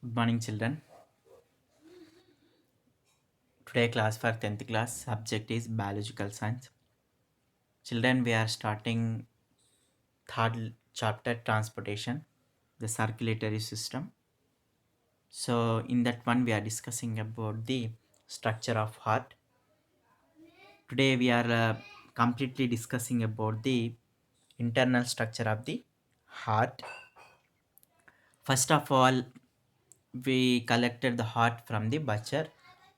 Good morning, children. Today, class for 10th class subject is biological science. Children, we are starting third chapter transportation, the circulatory system. So, in that one, we are discussing about the structure of heart. Today, we are completely discussing about the internal structure of the heart. First of all, we collected the heart from the butcher.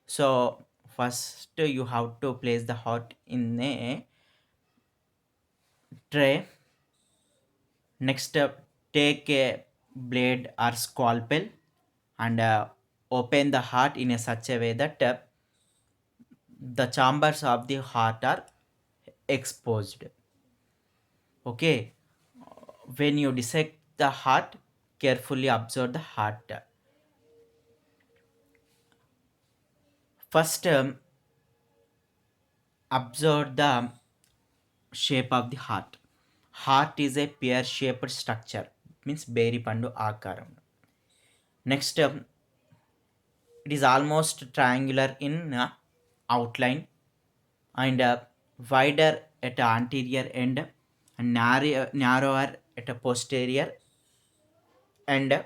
So first you have to place the heart in a tray. Next take a blade or scalpel and open the heart in a such a way that the chambers of the heart are exposed. Okay, when you dissect the heart, carefully observe the heart. First, observe the shape of the heart. Heart is a pear shaped structure, means berry pandu akaram. Next, it is almost triangular in outline and wider at the anterior end and narrower at a posterior end.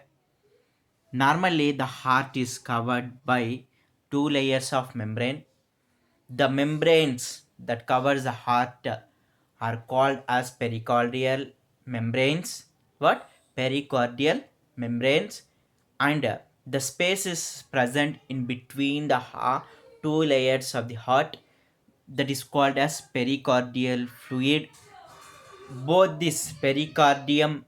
Normally, the heart is covered by two layers of membrane. The membranes that covers the heart are called as pericardial membranes. What? Pericardial membranes. And the space is present in between the two layers of the heart that is called as pericardial fluid. Both this pericardium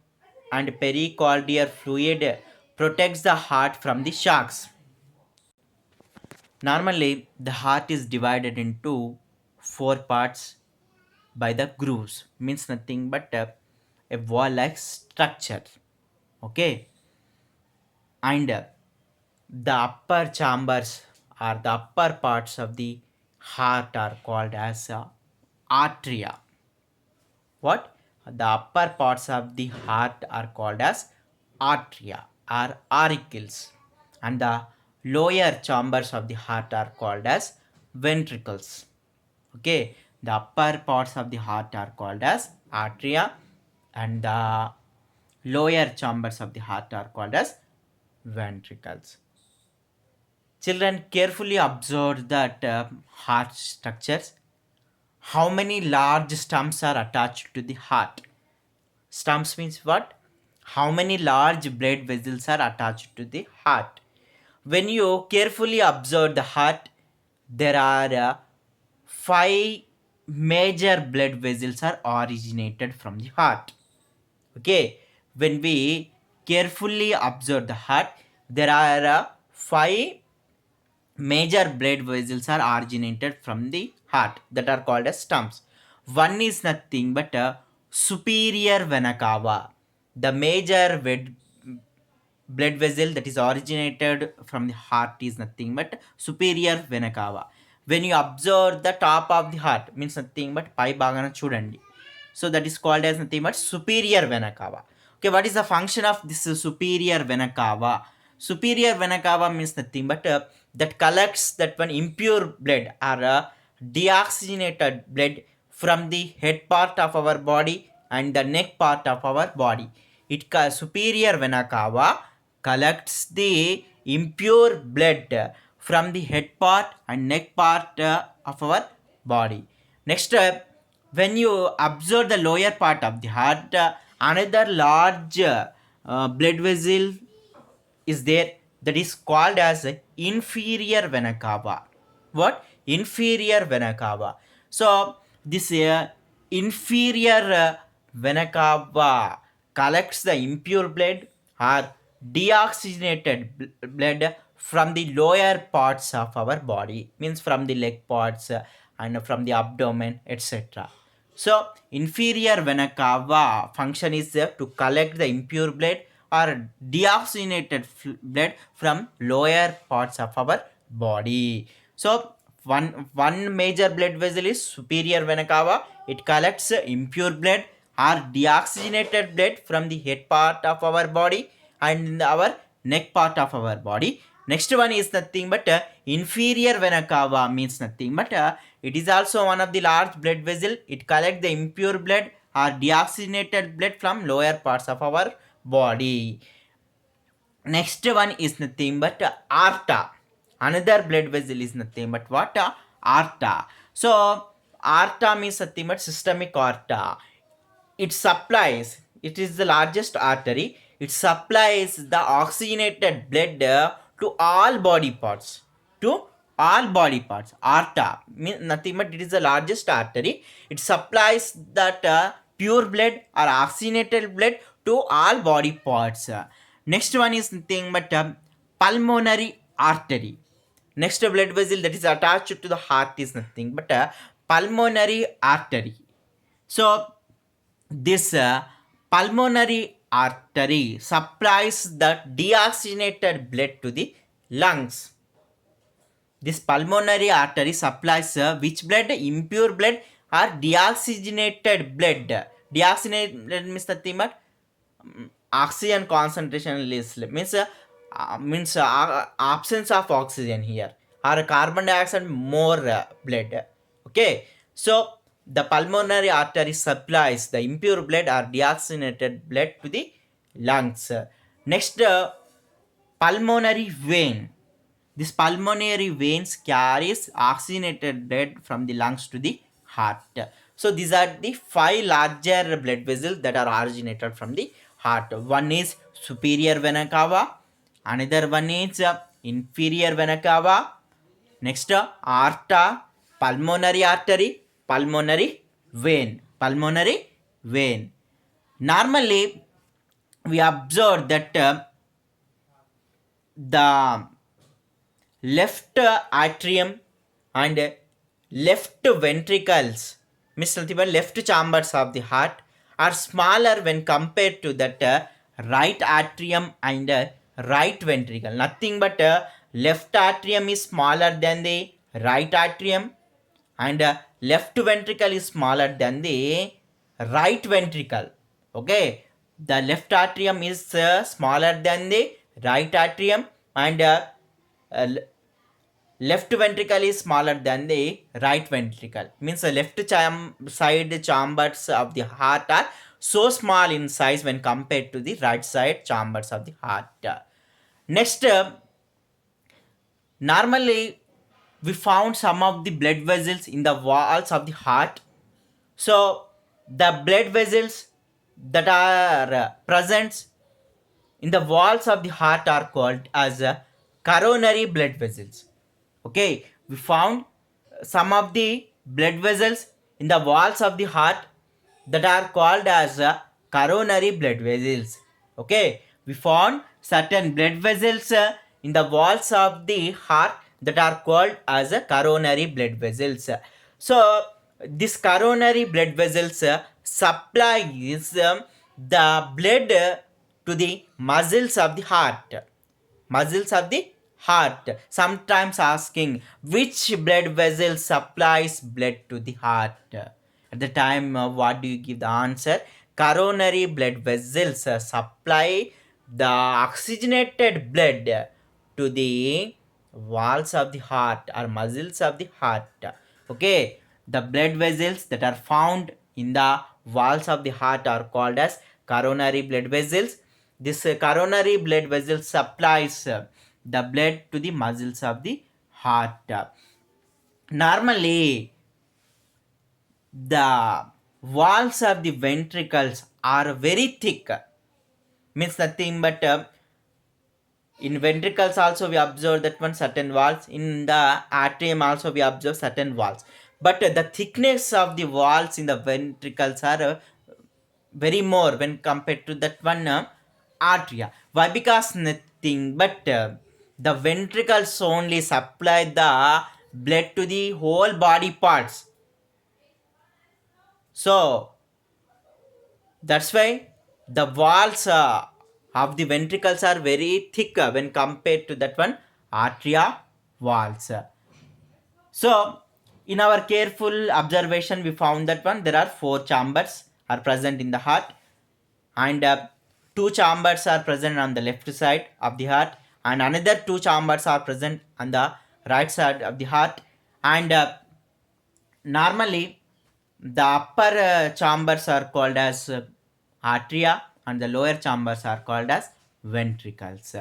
and pericardial fluid protects the heart from the shocks. Normally, the heart is divided into four parts by the grooves, means nothing but a wall like structure. Okay, and the upper chambers or the upper parts of the heart are called as arteria. What? The upper parts of the heart are called as arteria or auricles, and the lower chambers of the heart are called as ventricles. Okay, the upper parts of the heart are called as arteria, and the lower chambers of the heart are called as ventricles. Children, carefully observe that heart structures. How many large stumps are attached to the heart? Stumps means what? How many large blood vessels are attached to the heart? When you carefully observe the heart, there are five major blood vessels are originated from the heart. Okay, when we carefully observe the heart, there are five major blood vessels are originated from the heart that are called as stumps. One is nothing but a superior vena cava. The major blood vessel that is originated from the heart is nothing but superior vena cava. When you observe the top of the heart, means nothing but pai bhagana chudandi. So that is called as nothing but superior vena cava. Okay, what is the function of this superior vena cava? Superior vena cava means nothing but that collects that one impure blood or deoxygenated blood from the head part of our body and the neck part of our body. Superior vena cava collects the impure blood from the head part and neck part of our body. Next, when you observe the lower part of the heart, another large blood vessel is there that is called as inferior vena cava. What? Inferior vena cava. So this inferior vena cava collects the impure blood or deoxygenated blood from the lower parts of our body, means from the leg parts and from the abdomen, etc. So inferior vena cava function is to collect the impure blood or deoxygenated blood from lower parts of our body. So one major blood vessel is superior vena cava. It collects impure blood or deoxygenated blood from the head part of our body and our neck part of our body. Next one is nothing but inferior vena cava, means nothing but it is also one of the large blood vessel. It collects the impure blood or deoxygenated blood from lower parts of our body. Next one is nothing but aorta. Another blood vessel is nothing but what? Aorta. So aorta means nothing but systemic aorta. It supplies, it is the largest artery. It supplies the oxygenated blood to all body parts. To all body parts. Aorta means nothing but it is the largest artery. It supplies that pure blood or oxygenated blood to all body parts. Next one is nothing but pulmonary artery. Next blood vessel that is attached to the heart is nothing but pulmonary artery. So this pulmonary artery supplies the deoxygenated blood to the lungs. This pulmonary artery supplies which blood? Impure blood or deoxygenated blood. Deoxygenated means nothing but oxygen concentration less, means absence of oxygen here, or carbon dioxide more blood. Okay, so the pulmonary artery supplies the impure blood or deoxygenated blood to the lungs. Next, pulmonary vein. This pulmonary veins carries oxygenated blood from the lungs to the heart. So these are the five larger blood vessels that are originated from the heart. One is superior vena cava, another one is inferior vena cava, next aorta, pulmonary artery, pulmonary vein. Normally, we observe that the left atrium and left ventricles, means nothing but left chambers of the heart, are smaller when compared to that right atrium and right ventricle. Nothing but left atrium is smaller than the right atrium, and left ventricle is smaller than the right ventricle. Okay, the left atrium is smaller than the right atrium, and uh, left ventricle is smaller than the right ventricle, means the left side chambers of the heart are so small in size when compared to the right side chambers of the heart. Next, normally we found some of the blood vessels in the walls of the heart. So the blood vessels that are present in the walls of the heart are called as coronary blood vessels. Okay, we found some of the blood vessels in the walls of the heart that are called as coronary blood vessels. Okay, we found certain blood vessels in the walls of the heart that are called as coronary blood vessels. So this coronary blood vessels supplies the blood to the muscles of the heart. Muscles of the heart. Sometimes asking which blood vessel supplies blood to the heart. At the time, what do you give the answer? Coronary blood vessels supply the oxygenated blood to the walls of the heart or muscles of the heart. Okay, the blood vessels that are found in the walls of the heart are called as coronary blood vessels. This coronary blood vessel supplies the blood to the muscles of the heart. Normally, the walls of the ventricles are very thick, means nothing but in ventricles also we observe that one certain walls, in the atrium also we observe certain walls, but the thickness of the walls in the ventricles are very more when compared to that one atria. Why? Because nothing but the ventricles only supply the blood to the whole body parts. So that's why the walls of the ventricles are very thick when compared to that one atria walls. So in our careful observation, we found that one there are four chambers are present in the heart, and two chambers are present on the left side of the heart, and another two chambers are present on the right side of the heart. And normally the upper chambers are called as atria, and the lower chambers are called as ventricles.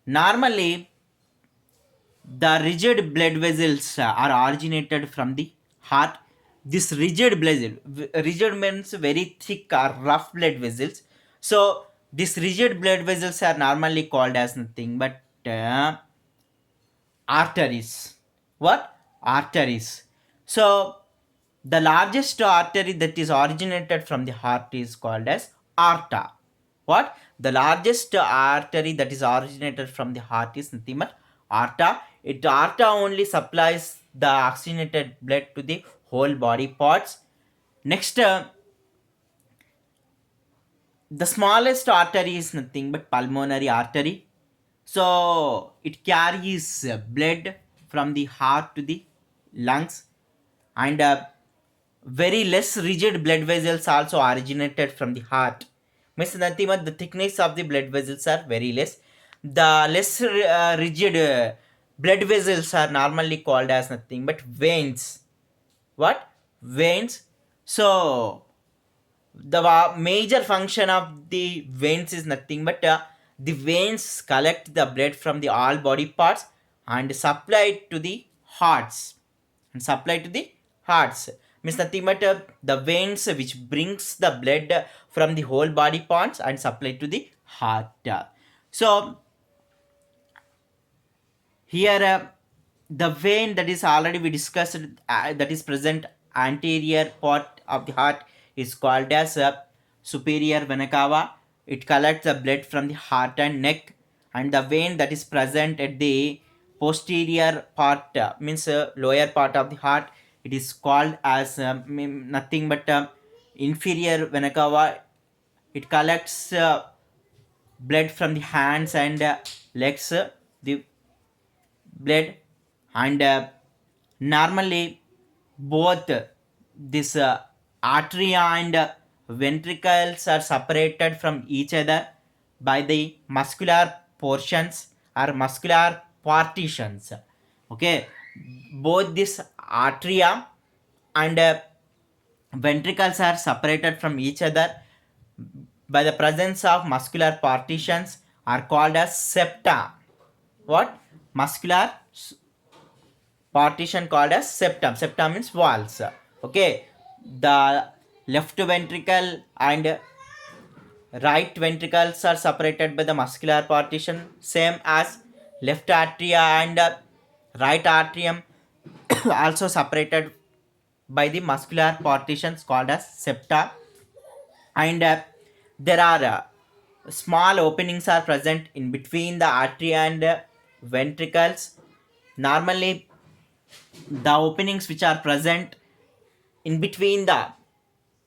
Normally the rigid blood vessels are originated from the heart. This rigid vessel, rigid means very thick or rough blood vessels. So these rigid blood vessels are normally called as nothing but arteries. What? Arteries. So the largest artery that is originated from the heart is called as aorta. What? The largest artery that is originated from the heart is nothing but aorta. It aorta only supplies the oxygenated blood to the whole body parts. Next, the smallest artery is nothing but pulmonary artery. So it carries blood from the heart to the lungs, and very less rigid blood vessels also originated from the heart. Means nothing but the thickness of the blood vessels are very less. The less rigid blood vessels are normally called as nothing but veins. What? Veins. So the major function of the veins is nothing but the veins collect the blood from the all body parts and supply it to the hearts, and supply to the hearts means nothing but the veins which brings the blood from the whole body parts and supply to the heart. So here the vein that is already we discussed, that is present anterior part of the heart is called as superior vena cava. It collects the blood from the heart and neck. And the vein that is present at the posterior part, means lower part of the heart, it is called as nothing but inferior vena cava. It collects blood from the hands and legs, the blood. And normally both this arteria and ventricles are separated from each other by the muscular portions or muscular partitions. Okay, both this arteria and ventricles are separated from each other by the presence of muscular partitions are called as septa. What? Muscular partition called as septum. Septum means walls. Okay, the left ventricle and right ventricles are separated by the muscular partition, same as left atria and right atrium also separated by the muscular partitions called as septa. And there are small openings are present in between the artery and ventricles. Normally the openings which are present in between the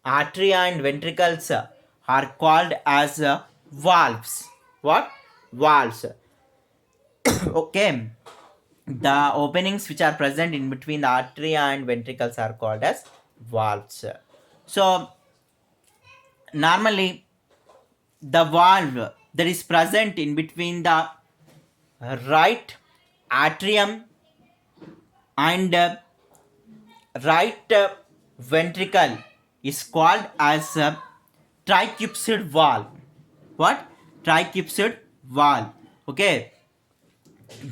artery and ventricles are called as valves. What? Valves. Okay, the openings which are present in between the artery and ventricles are called as valves. So normally the valve that is present in between the right atrium and right ventricle is called as tricuspid valve. What? Tricuspid valve. Okay,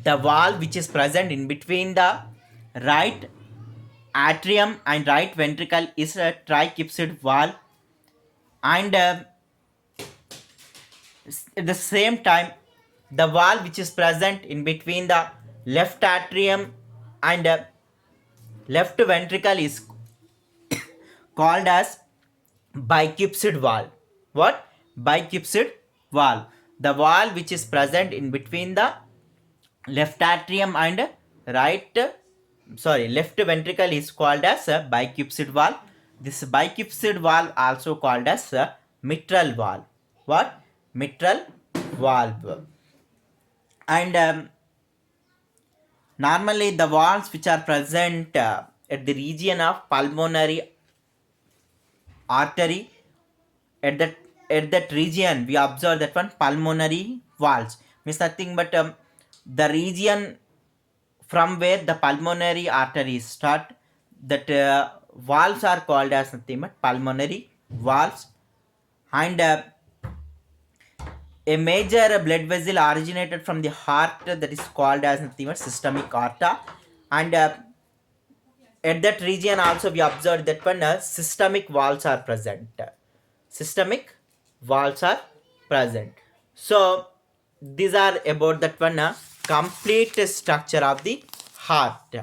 the valve which is present in between the right atrium and right ventricle is a tricuspid valve. And at the same time the valve which is present in between the left atrium and left ventricle is called as bicuspid valve. What? Bicuspid valve. The valve which is present in between the left atrium and right, left ventricle is called as a bicuspid valve. This bicuspid valve also called as a mitral valve. What? Mitral valve. And normally the valves which are present at the region of pulmonary artery, at that at that region we observe that one pulmonary valves, means nothing but the region from where the pulmonary arteries start, that valves are called as nothing but pulmonary valves. And a major blood vessel originated from the heart, that is called as nothing but systemic aorta. And at that region also we observed that when systemic valves are present. Systemic valves are present. So these are about that one complete structure of the heart.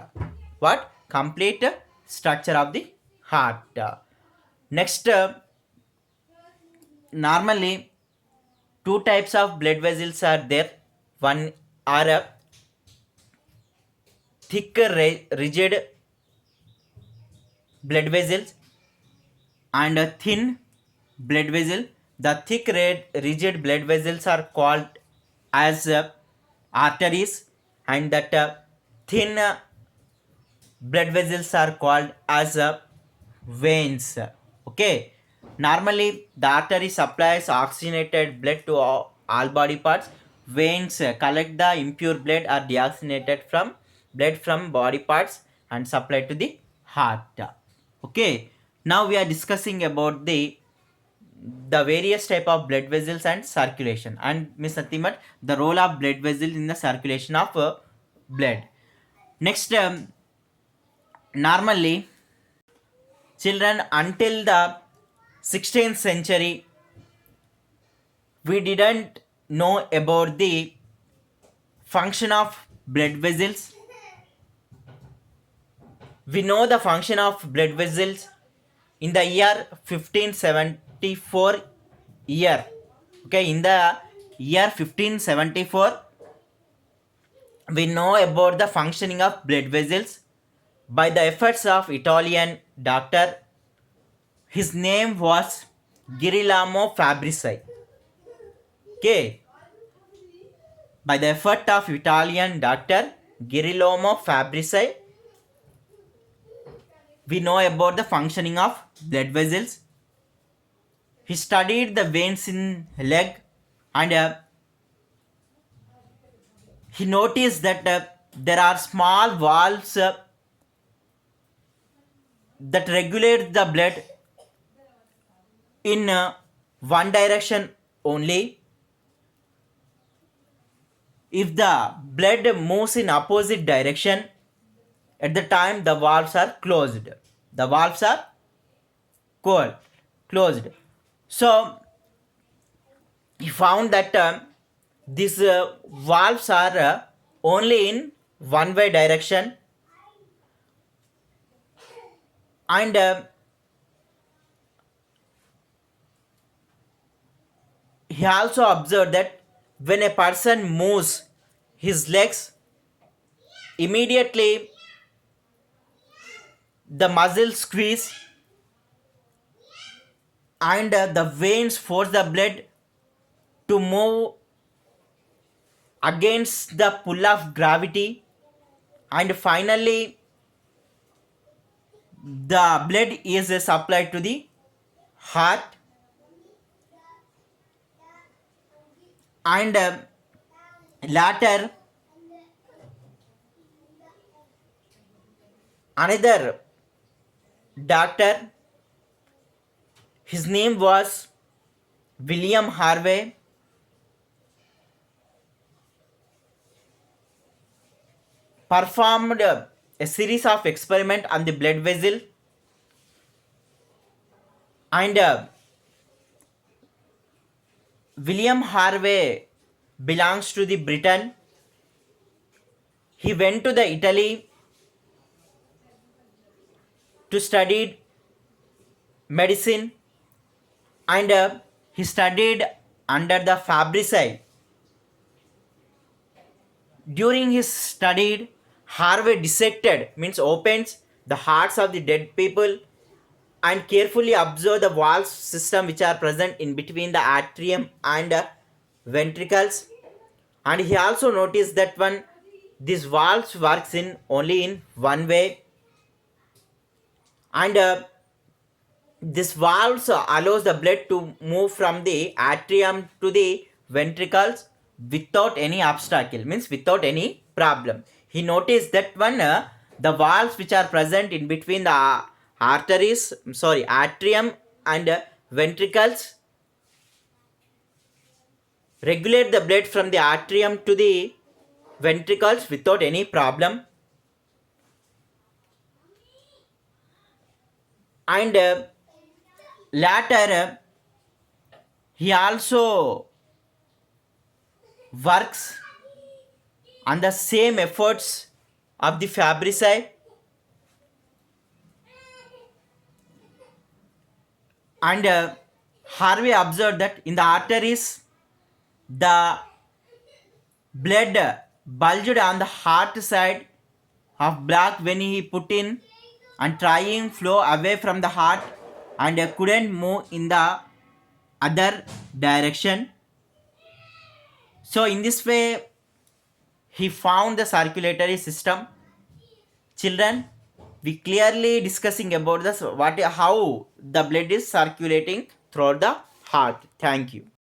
What? Complete structure of the heart. Next, normally two types of blood vessels are there. One are thick rigid blood vessels and a thin blood vessel. The thick red rigid blood vessels are called as arteries, and that thin blood vessels are called as veins. Okay. Normally, the artery supplies oxygenated blood to all body parts. Veins collect the impure blood or deoxygenated from blood from body parts and supply to the heart. Okay. Now we are discussing about the various type of blood vessels and circulation, and Miss Satimat, the role of blood vessels in the circulation of blood. Next, normally children until the 16th century we didn't know about the function of blood vessels. We know the function of blood vessels in the year 1574 year. Okay, in the year 1574 we know about the functioning of blood vessels by the efforts of Italian doctor. His name was Girolamo Fabrici. Okay, by the effort of Italian doctor Girolamo Fabrici, we know about the functioning of blood vessels. He studied the veins in leg, and he noticed that there are small valves that regulate the blood in one direction only. If the blood moves in opposite direction, at the time the valves are closed. The valves are cold, closed. So he found that these valves are only in one way direction, and he also observed that when a person moves his legs, immediately the muscles squeeze and the veins force the blood to move against the pull of gravity, and finally the blood is supplied to the heart. And later another doctor, his name was William Harvey, performed a series of experiments on the blood vessel, and William Harvey belongs to the Britain. He went to the Italy to study medicine, and he studied under the Fabrici. During his study, Harvey dissected, means opens the hearts of the dead people and carefully observed the valve system which are present in between the atrium and ventricles. And he also noticed that when this valve works in only in one way, and This valve allows the blood to move from the atrium to the ventricles without any obstacle, means without any problem. He noticed that when the valves which are present in between the arteries, sorry, atrium and ventricles regulate the blood from the atrium to the ventricles without any problem. And later he also works on the same efforts of the Fabrici, and Harvey observed that in the arteries the blood bulged on the heart side of block when he put in and trying flow away from the heart, and couldn't move in the other direction. So in this way he found the circulatory system. Children, we clearly discussing about this what how the blood is circulating throughout the heart. Thank you.